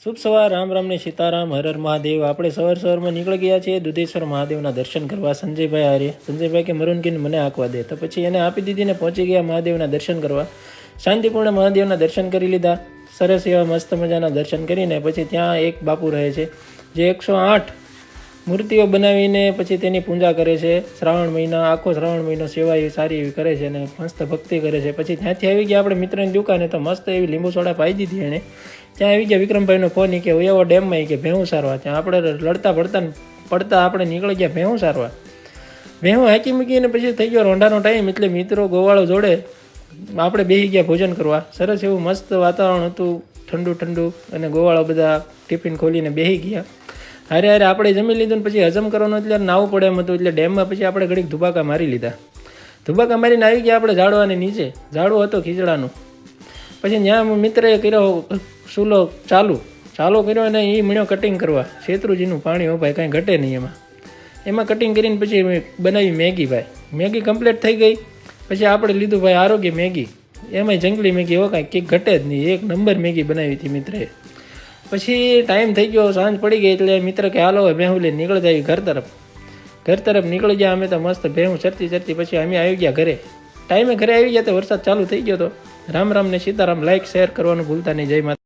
શુભ સવાર, રામ રામ ને સીતારામ, હર હર મહાદેવ. આપણે સવારમાં નીકળી ગયા છીએ દુધેશ્વર મહાદેવના દર્શન કરવા. સંજયભાઈ આર્ય, સંજયભાઈ કે મરુનકીને મને આંકવા દે, તો પછી એને આપી દીધી ને પહોંચી ગયા મહાદેવના દર્શન કરવા. શાંતિપૂર્ણ મહાદેવના દર્શન કરી લીધા. સરસ એવા મસ્ત મજાના દર્શન કરીને પછી ત્યાં એક બાપુ રહે છે જે 108 મૂર્તિઓ બનાવીને પછી તેની પૂજા કરે છે. શ્રાવણ મહિના, આખો શ્રાવણ મહિનો સેવા એવી સારી એવી કરે છે અને મસ્ત ભક્તિ કરે છે. પછી ત્યાંથી આવી ગયા આપણે મિત્રની દુકાને, તો મસ્ત એવી લીંબુ સોડા પાઈ દીધી એણે. ત્યાં આવી ગયા વિક્રમભાઈનો ફોન, કે એવો ડેમમાં કે ભેહું સારવા. ત્યાં આપણે લડતા પડતા આપણે નીકળી ગયા ભેહું સારવા. ભેહું હાંકી મૂકીને પછી થઈ ગયો રોંઢાનો ટાઈમ, એટલે મિત્રો ગોવાળો જોડે આપણે બેસી ગયા ભોજન કરવા. સરસ એવું મસ્ત વાતાવરણ હતું, ઠંડુ ઠંડુ, અને ગોવાળો બધા ટિફિન ખોલીને બેસી ગયા. હારે આપણે જમી લીધું ને પછી હજમ કરવાનું એટલે નાવું પડે એમ હતું, એટલે ડેમમાં પછી આપણે ઘડીક ધુબાકા મારી લીધા. ધુબાકા મારીને આવી ગયા આપણે ઝાડવાની નીચે. ઝાડવો હતો ખીચડાનું. પછી ત્યાં મિત્રએ કર્યો ચૂલો ચાલુ કર્યો અને એ મીણ્યો કટિંગ કરવા. શેત્રુજીનું પાણી હો ભાઈ, કાંઈ ઘટે નહીં એમાં કટિંગ કરીને પછી બનાવી મેગી. ભાઈ મેગી કમ્પ્લીટ થઈ ગઈ. પછી આપણે લીધું ભાઈ આરોગ્ય મેગી, એમાંય જંગલી મેગી હો, કાંઈ કંઈક ઘટે જ નહીં. એક નંબર મેગી બનાવી હતી મિત્રએ. પછી ટાઈમ થઈ ગયો, સાંજ પડી ગઈ, એટલે મિત્ર કે હાલો હવે ભેહું લઈને નીકળી જાય ઘર તરફ નીકળી ગયા અમે. તો મસ્ત ભેહું ચરતી પછી અમે આવી ગયા ઘરે. ટાઈમે ઘરે આવી ગયા તો વરસાદ ચાલુ થઈ ગયો હતો. રામ રામ ને સીતારામ. લાઈક શેર કરવાનું ભૂલતા નહીં. જય માતા.